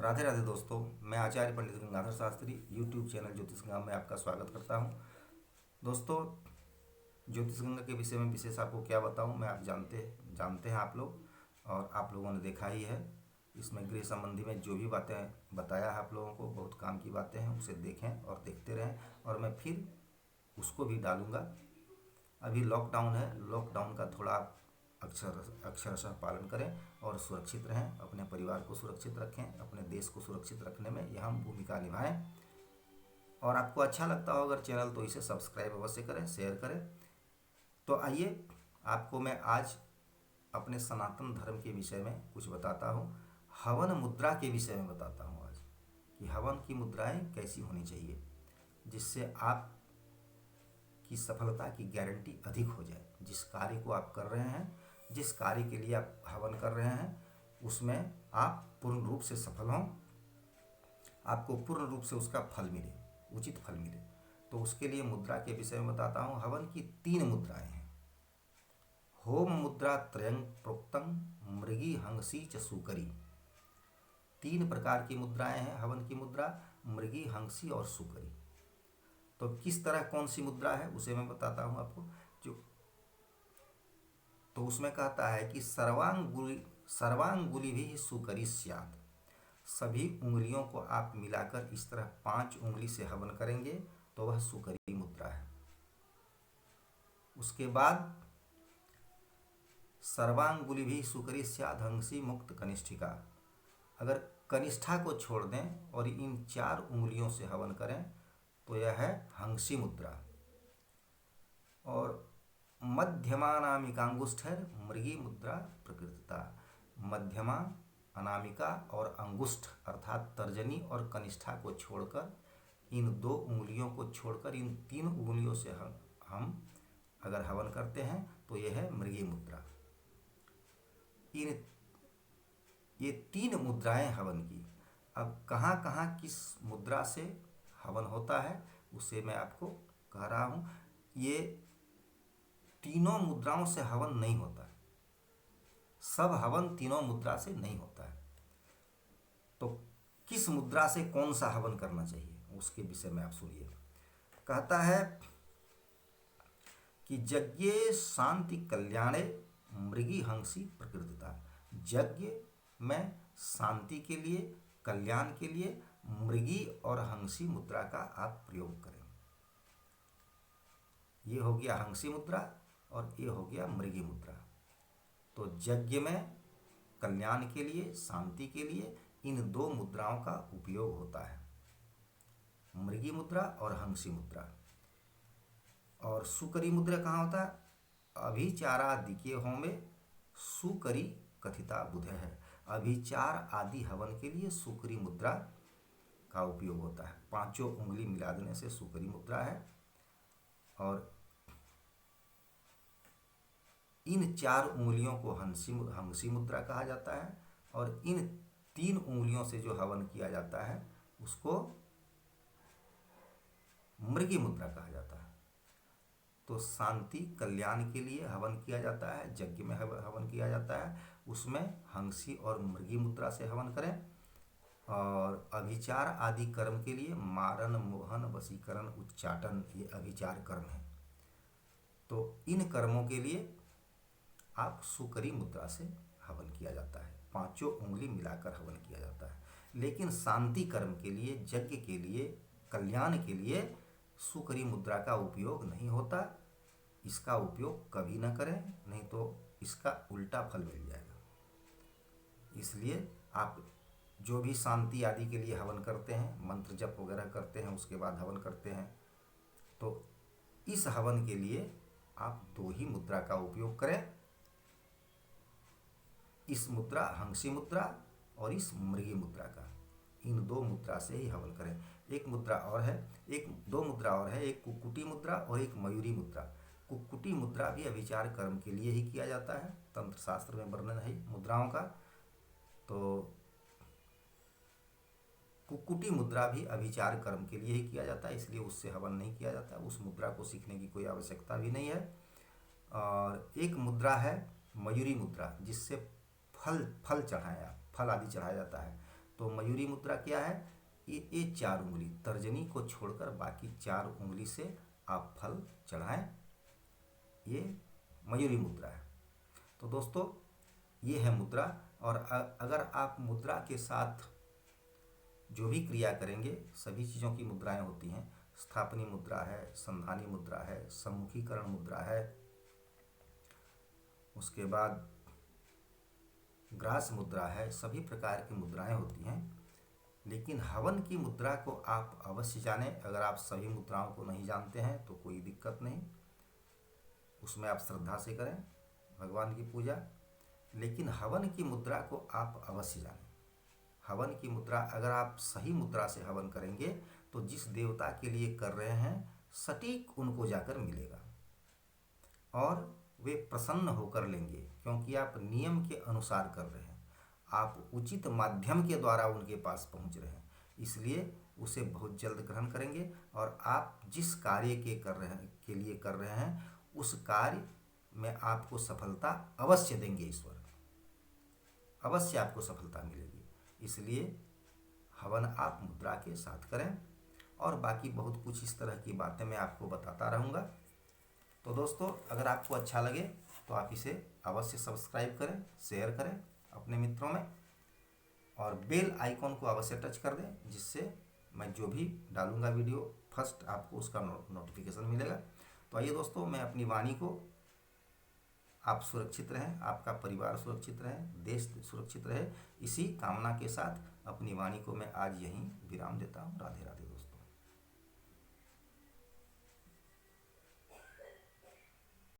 राधे राधे दोस्तों, मैं आचार्य पंडित Gangadhar Shastri YouTube channel ज्योतिष गंगा में आपका स्वागत करता हूं। दोस्तों, ज्योतिष गंगा के विषय में विशेष आपको क्या बताऊं, मैं आप जानते हैं आप लोग, और आप लोगों ने देखा ही है। इसमें गृह संबंधी में जो भी बातें बताया है आप लोगों को, बहुत काम की बातें हैं, उसे देखें और देखते रहें। और मैं फिर उसको भी डालूँगा। अभी लॉकडाउन है, लॉकडाउन का थोड़ा अक्षरशः पालन करें और सुरक्षित रहें, अपने परिवार को सुरक्षित रखें, अपने देश को सुरक्षित रखने में यह हम भूमिका निभाएं। और आपको अच्छा लगता हो अगर चैनल, तो इसे सब्सक्राइब अवश्य करें, शेयर करें। तो आइए, आपको मैं आज अपने सनातन धर्म के विषय में कुछ बताता हूँ। हवन मुद्रा के विषय में बताता हूँ आज, कि हवन की मुद्राएं कैसी होनी चाहिए, जिससे आप की सफलता की गारंटी अधिक हो जाए। जिस कार्य को आप कर रहे हैं, जिस कार्य के लिए आप हवन कर रहे हैं, उसमें आप पूर्ण रूप से सफल हों, आपको पूर्ण रूप से उसका फल मिले, उचित फल मिले। तो उसके लिए मुद्रा के विषय में बताता हूँ। हवन की 3 मुद्राएं हैं। होम मुद्रा त्रयं प्रोक्तं मृगी हंसी च सूकरी। 3 प्रकार की मुद्राएं हैं हवन की मुद्रा, मृगी, हंसी और सूकरी। तो किस तरह कौन सी मुद्रा है उसे मैं बताता हूँ आपको। तो उसमें कहता है कि सर्वांगुली भी सुकरी स्यात्। सभी उंगलियों को आप मिलाकर इस तरह 5 उंगली से हवन करेंगे तो वह सुकरी मुद्रा है। उसके बाद सर्वांगुली भी सुकरी स्यात् हंसी मुक्त कनिष्ठिका। अगर कनिष्ठा को छोड़ दें और इन 4 उंगलियों से हवन करें तो यह है हंसी मुद्रा। और मध्यमा अनामिकांगुष्ठ है मृगी मुद्रा प्रकृतिता। मध्यमा, अनामिका और अंगुष्ठ अर्थात तर्जनी और कनिष्ठा को छोड़कर, इन 2 उंगलियों को छोड़कर इन 3 उंगलियों से हम अगर हवन करते हैं तो यह है मृगी मुद्रा। ये 3 मुद्राएं हवन की। अब कहाँ कहाँ किस मुद्रा से हवन होता है उसे मैं आपको कह रहा हूँ। ये तीनों मुद्राओं से हवन नहीं होता, सब हवन तीनों मुद्रा से नहीं होता है। तो किस मुद्रा से कौन सा हवन करना चाहिए उसके विषय में आप सुनिए। कहता है कि यज्ञे शांति कल्याणे मृगी हंसी प्रकृतिता। यज्ञ में शांति के लिए, कल्याण के लिए मृगी और हंसी मुद्रा का आप प्रयोग करें। ये हो गया हंसी मुद्रा और ये हो गया मृगी मुद्रा। तो यज्ञ में कल्याण के लिए, शांति के लिए इन 2 मुद्राओं का उपयोग होता है, मृगी मुद्रा और हंसी मुद्रा। और सुकरी मुद्रा कहाँ होता है? अभिचारा दिके होमे सुकरी कथिता बुध है। अभिचार आदि हवन के लिए सुकरी मुद्रा का उपयोग होता है। 5 उंगली मिला देने से सुकरी मुद्रा है। और इन 4 उंगलियों को हंसी मुद्रा कहा जाता है। और इन 3 उंगलियों से जो हवन किया जाता है उसको मृगी मुद्रा कहा जाता है। तो शांति कल्याण के लिए हवन किया जाता है, यज्ञ में हवन किया जाता है, उसमें हंसी और मृगी मुद्रा से हवन करें। और अभिचार आदि कर्म के लिए मारन, मोहन, वशीकरण, उच्चाटन, ये अभिचार कर्म है। तो इन कर्मों के लिए आप सुकरी मुद्रा से हवन किया जाता है, 5 उंगली मिलाकर हवन किया जाता है। लेकिन शांति कर्म के लिए, यज्ञ के लिए, कल्याण के लिए सुकरी मुद्रा का उपयोग नहीं होता। इसका उपयोग कभी ना करें, नहीं तो इसका उल्टा फल मिल जाएगा। इसलिए आप जो भी शांति आदि के लिए हवन करते हैं, मंत्र जप वगैरह करते हैं, उसके बाद हवन करते हैं, तो इस हवन के लिए आप 2 ही मुद्रा का उपयोग करें। इस मुद्रा हंसी मुद्रा और इस मृगी मुद्रा का, इन 2 मुद्रा से ही हवन करें। एक मुद्रा और है, 2 मुद्रा और है, एक कुक्कुटी मुद्रा और एक मयूरी मुद्रा। कुक्कुटी मुद्रा भी अभिचार कर्म के लिए ही किया जाता है, तंत्र शास्त्र में वर्णन है मुद्राओं का। तो कुक्कुटी मुद्रा भी अभिचार कर्म के लिए ही किया जाता है, इसलिए उससे हवन नहीं किया जाता, उस मुद्रा को सीखने की कोई आवश्यकता भी नहीं है। और एक मुद्रा है मयूरी मुद्रा, जिससे फल आदि चढ़ाया जाता है। तो मयूरी मुद्रा क्या है? ये 4 उंगली, तर्जनी को छोड़कर बाकी 4 उंगली से आप फल चढ़ाएं, ये मयूरी मुद्रा है। तो दोस्तों ये है मुद्रा। और अगर आप मुद्रा के साथ जो भी क्रिया करेंगे, सभी चीज़ों की मुद्राएं होती हैं। स्थापनी मुद्रा है, संधानी मुद्रा है, सम्मुखीकरण मुद्रा है, उसके बाद ग्रास मुद्रा है, सभी प्रकार की मुद्राएं होती हैं। लेकिन हवन की मुद्रा को आप अवश्य जानें। अगर आप सभी मुद्राओं को नहीं जानते हैं तो कोई दिक्कत नहीं, उसमें आप श्रद्धा से करें भगवान की पूजा। लेकिन हवन की मुद्रा को आप अवश्य जानें। हवन की मुद्रा अगर आप सही मुद्रा से हवन करेंगे तो जिस देवता के लिए कर रहे हैं सटीक उनको जाकर मिलेगा और वे प्रसन्न होकर लेंगे, क्योंकि आप नियम के अनुसार कर रहे हैं, आप उचित माध्यम के द्वारा उनके पास पहुंच रहे हैं, इसलिए उसे बहुत जल्द ग्रहण करेंगे। और आप जिस कार्य के लिए कर रहे हैं उस कार्य में आपको सफलता अवश्य देंगे ईश्वर, अवश्य आपको सफलता मिलेगी। इसलिए हवन आप मुद्रा के साथ करें। और बाकी बहुत कुछ इस तरह की बातें मैं आपको बताता रहूँगा। तो दोस्तों अगर आपको अच्छा लगे तो आप इसे अवश्य सब्सक्राइब करें, शेयर करें अपने मित्रों में, और बेल आइकॉन को अवश्य टच कर दें, जिससे मैं जो भी डालूंगा वीडियो फर्स्ट आपको उसका नोटिफिकेशन मिलेगा। तो आइए दोस्तों, मैं अपनी वाणी को, आप सुरक्षित रहें, आपका परिवार सुरक्षित रहे, देश सुरक्षित रहे, इसी कामना के साथ अपनी वाणी को मैं आज यहीं विराम देता हूँ। राधे राधे।